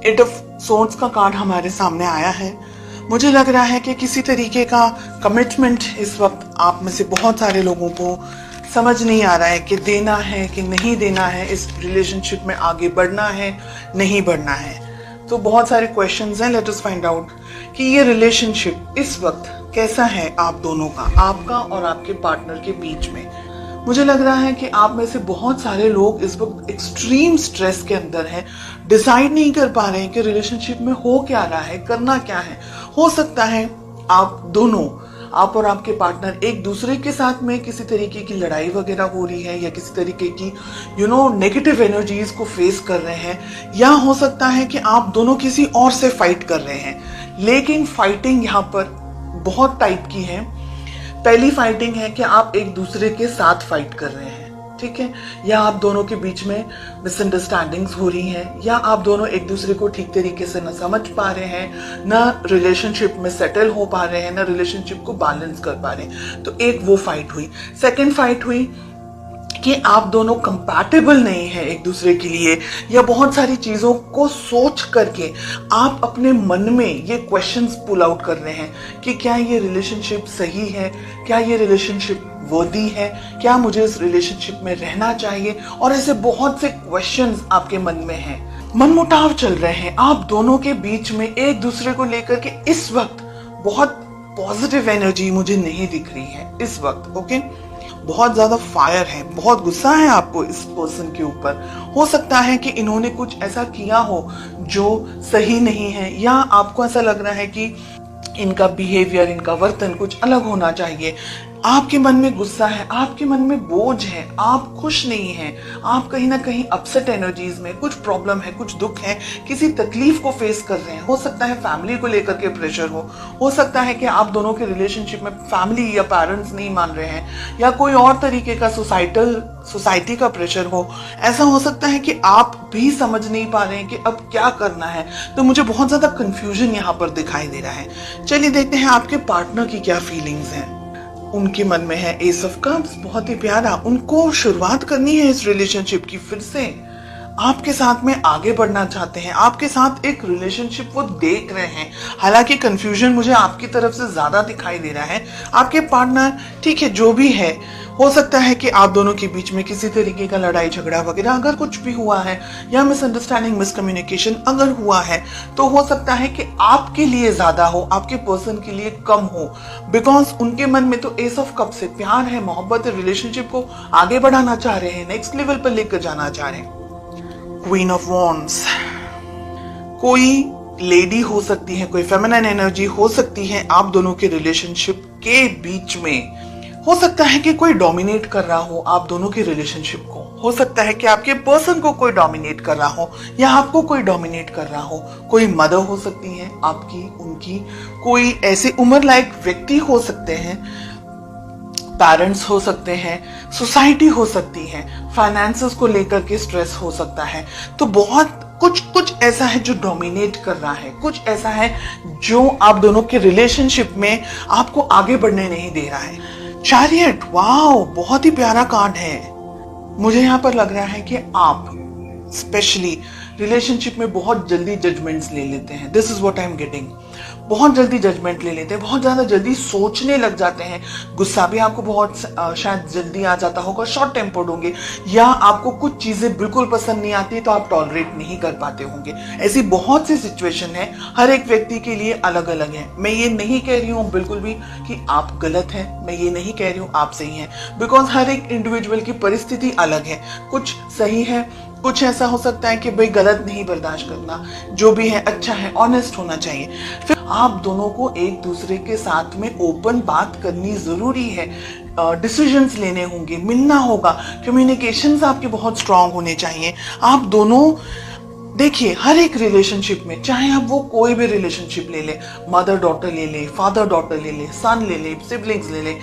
8 of swords का card हमारे सामने आया है। मुझे लग रहा है कि किसी तरीके का कमिटमेंट इस वक्त आप में से बहुत सारे लोगों को समझ नहीं आ रहा है कि देना है कि नहीं देना है, इस रिलेशनशिप में आगे बढ़ना है नहीं बढ़ना है। तो बहुत सारे क्वेश्चंस हैं। लेट अस फाइंड आउट कि ये रिलेशनशिप इस वक्त कैसा है आप दोनों का, आपका और आपके पार्टनर के बीच में। मुझे लग रहा है कि आप में से बहुत सारे लोग इस वक्त एक्सट्रीम स्ट्रेस के अंदर हैं, डिसाइड नहीं कर पा रहे हैं कि रिलेशनशिप में हो क्या रहा है, करना क्या है। हो सकता है आप दोनों, आप और आपके पार्टनर एक दूसरे के साथ में किसी तरीके की लड़ाई वगैरह हो रही है या किसी तरीके की नेगेटिव एनर्जीज को फेस कर रहे हैं, या हो सकता है कि आप दोनों किसी और से फाइट कर रहे हैं। लेकिन फाइटिंग यहाँ पर बहुत टाइप की है। पहली फाइटिंग है कि आप एक दूसरे के साथ फाइट कर रहे हैं, ठीक है, या आप दोनों के बीच में मिसअंडरस्टैंडिंग्स हो रही हैं, या आप दोनों एक दूसरे को ठीक तरीके से न समझ पा रहे हैं, न रिलेशनशिप में सेटल हो पा रहे हैं, न रिलेशनशिप को बैलेंस कर पा रहे हैं। तो एक वो फाइट हुई। सेकेंड फाइट हुई कि आप दोनों कंपैटिबल नहीं है एक दूसरे के लिए, या बहुत सारी चीजों को सोच करके आप अपने मन में ये क्वेश्चंस पुल आउट कर रहे हैं कि क्या ये रिलेशनशिप सही है, क्या ये रिलेशनशिप वर्दी है, क्या मुझे इस रिलेशनशिप में रहना चाहिए। और ऐसे बहुत से क्वेश्चंस आपके मन में हैं, मनमुटाव चल रहे हैं आप दोनों के बीच में एक दूसरे को लेकर के। इस वक्त बहुत पॉजिटिव एनर्जी मुझे नहीं दिख रही है इस वक्त। ओके, बहुत ज्यादा फायर है, बहुत गुस्सा है आपको इस पर्सन के ऊपर। हो सकता है कि इन्होंने कुछ ऐसा किया हो जो सही नहीं है, या आपको ऐसा लग रहा है कि इनका बिहेवियर, इनका वर्तन कुछ अलग होना चाहिए। आपके मन में गुस्सा है, आपके मन में बोझ है, आप खुश नहीं हैं, आप कहीं ना कहीं अपसेट एनर्जीज में, कुछ प्रॉब्लम है, कुछ दुख है, किसी तकलीफ को फेस कर रहे हैं। हो सकता है फैमिली को लेकर के प्रेशर हो सकता है कि आप दोनों के रिलेशनशिप में फैमिली या पेरेंट्स नहीं मान रहे हैं, या कोई और तरीके का सोसाइटी का प्रेशर हो। ऐसा हो सकता है कि आप भी समझ नहीं पा रहे हैं कि अब क्या करना है। तो मुझे बहुत ज्यादा कंफ्यूजन यहाँ पर दिखाई दे रहा है। चलिए देखते हैं आपके पार्टनर की क्या फीलिंग्स हैं। उनके मन में है एस ऑफ कप्स, बहुत ही प्यारा। उनको शुरुआत करनी है इस रिलेशनशिप की, फिर से आपके साथ में आगे बढ़ना चाहते हैं, आपके साथ एक रिलेशनशिप वो देख रहे हैं। हालांकि कंफ्यूजन मुझे आपकी तरफ से ज्यादा दिखाई दे रहा है। आपके पार्टनर, ठीक है, जो भी है, हो सकता है कि आप दोनों के बीच में किसी तरीके का लड़ाई झगड़ा वगैरह अगर कुछ भी हुआ है, या मिसअंडरस्टैंडिंग, मिसकम्युनिकेशन अगर हुआ है, तो हो सकता है कि आपके लिए ज्यादा हो, आपके पर्सन के लिए कम हो। बिकॉज उनके मन में तो एस ऑफ कप से प्यार है, मोहब्बत है, रिलेशनशिप को आगे बढ़ाना चाह रहे हैं, नेक्स्ट लेवल पर लेकर जाना चाह रहे हैं। क्वीन ऑफ वॉन्ड्स, कोई लेडी हो सकती है, कोई फेमिनिन एनर्जी हो सकती है आप दोनों के रिलेशनशिप के बीच में। हो सकता है कि कोई डोमिनेट कर रहा हो आप दोनों के रिलेशनशिप को। हो सकता है कि आपके पर्सन को कोई डोमिनेट कर रहा हो, या आपको कोई डोमिनेट कर रहा हो। कोई मदर हो सकती है आपकी, उनकी, कोई ऐसे उम्र लायक व्यक्ति हो सकते हैं, पेरेंट्स हो सकते हैं, सोसाइटी हो सकती है, फाइनेंसेस को लेकर के स्ट्रेस हो सकता है। तो बहुत कुछ ऐसा है जो डोमिनेट कर रहा है, कुछ ऐसा है जो आप दोनों के रिलेशनशिप में आपको आगे बढ़ने नहीं दे रहा है। चैरियट, वाओ, बहुत ही प्यारा कार्ड है। मुझे यहाँ पर लग रहा है कि आप स्पेशली रिलेशनशिप में बहुत जल्दी जजमेंट्स ले लेते हैं। This is what I am getting. बहुत जल्दी जजमेंट ले लेते हैं, बहुत ज्यादा जल्दी सोचने लग जाते हैं। गुस्सा भी आपको बहुत शायद जल्दी आ जाता होगा, शॉर्ट टेम्पर्ड होंगे, या आपको कुछ चीजें बिल्कुल पसंद नहीं आती तो आप टॉलरेट नहीं कर पाते होंगे। ऐसी बहुत सी सिचुएशन है, हर एक व्यक्ति के लिए अलग अलग है। मैं ये नहीं कह रही हूँ बिल्कुल भी कि आप गलत हैं, मैं ये नहीं कह रही हूँ आप सही हैं, बिकॉज हर एक इंडिविजुअल की परिस्थिति अलग है। कुछ सही है, कुछ ऐसा हो सकता है कि भाई गलत नहीं बर्दाश्त करना, जो भी है अच्छा है, ऑनेस्ट होना चाहिए। फिर आप दोनों को एक दूसरे के साथ में ओपन बात करनी जरूरी है, डिसीजंस लेने होंगे, मिलना होगा, कम्युनिकेशंस आपके बहुत स्ट्रांग होने चाहिए। आप दोनों देखिए, हर एक रिलेशनशिप में, चाहे आप वो कोई भी रिलेशनशिप ले ले, मदर डॉटर ले ले, फादर डॉटर ले ले, सन ले ले, सिबलिंग्स ले ले,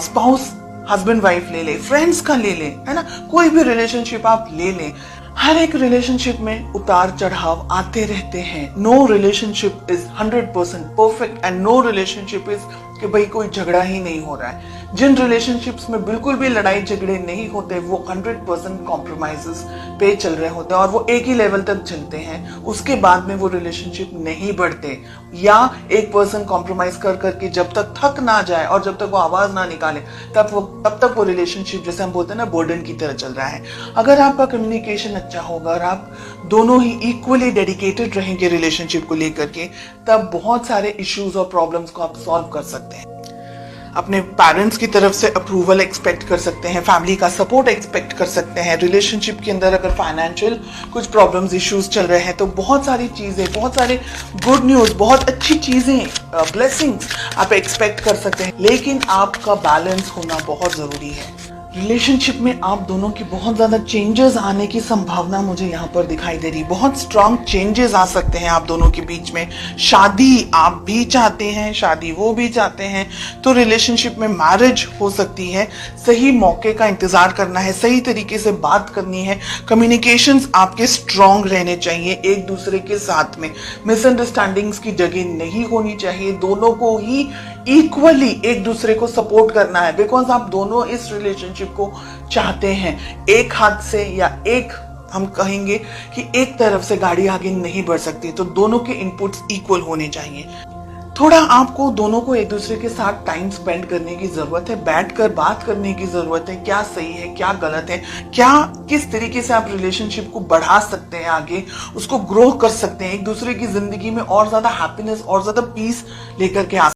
स्पाउस हस्बैंड वाइफ ले ले, फ्रेंड्स का ले ले, है ना, कोई भी रिलेशनशिप आप ले लें। हर एक रिलेशनशिप में उतार चढ़ाव आते रहते हैं। No relationship is 100% perfect, and no relationship is कि भाई कोई झगड़ा ही नहीं हो रहा है। जिन रिलेशनशिप्स में बिल्कुल भी लड़ाई झगड़े नहीं होते वो 100% कॉम्प्रोमाइजेस पे चल रहे होते हैं और वो एक ही लेवल तक चलते हैं, उसके बाद में वो रिलेशनशिप नहीं बढ़ते। या एक पर्सन कॉम्प्रोमाइज कर करके जब तक थक ना जाए और जब तक वो आवाज ना निकाले तब तक वो रिलेशनशिप, जैसे हम बोलते हैं ना, बर्डन की तरह चल रहा है। अगर आपका कम्युनिकेशन अच्छा होगा और आप दोनों ही इक्वली डेडिकेटेड रहेंगे रिलेशनशिप को लेकर के, तब बहुत सारे इश्यूज और प्रॉब्लम्स को आप सॉल्व कर सकते हैं। अपने पेरेंट्स की तरफ से अप्रूवल एक्सपेक्ट कर सकते हैं, फैमिली का सपोर्ट एक्सपेक्ट कर सकते हैं। रिलेशनशिप के अंदर अगर फाइनेंशियल कुछ प्रॉब्लम्स इश्यूज चल रहे हैं तो बहुत सारी चीजें, बहुत सारे गुड न्यूज, बहुत अच्छी चीजें, ब्लेसिंग्स आप एक्सपेक्ट कर सकते हैं। लेकिन आपका बैलेंस होना बहुत जरूरी है। रिलेशनशिप में आप दोनों की बहुत ज्यादा चेंजेस आने की संभावना मुझे यहाँ पर दिखाई दे रही। बहुत स्ट्रांग चेंजेस आ सकते हैं आप दोनों के बीच में। शादी आप भी चाहते हैं, शादी वो भी चाहते हैं, तो रिलेशनशिप में मैरिज हो सकती है। सही मौके का इंतजार करना है, सही तरीके से बात करनी है, कम्युनिकेशंस आपके स्ट्रांग रहने चाहिए एक दूसरे के साथ में। मिसअंडरस्टैंडिंग्स की जगह नहीं होनी चाहिए, दोनों को ही इक्वली एक दूसरे को सपोर्ट करना है, बिकॉज आप दोनों इस रिलेशनशिप को चाहते हैं। एक हाथ से या एक, हम कहेंगे कि एक तरफ से गाड़ी आगे नहीं बढ़ सकती, तो दोनों के इनपुट्स इक्वल होने चाहिए। थोड़ा आपको दोनों को एक दूसरे के साथ टाइम स्पेंड करने की जरूरत है, बैठकर बात करने की जरूरत है, क्या सही है क्या गलत है, क्या किस तरीके से आप रिलेशनशिप को बढ़ा सकते हैं, आगे उसको ग्रो कर सकते हैं, एक दूसरे की जिंदगी में और ज्यादा हैप्पीनेस और ज्यादा पीस लेकर के आ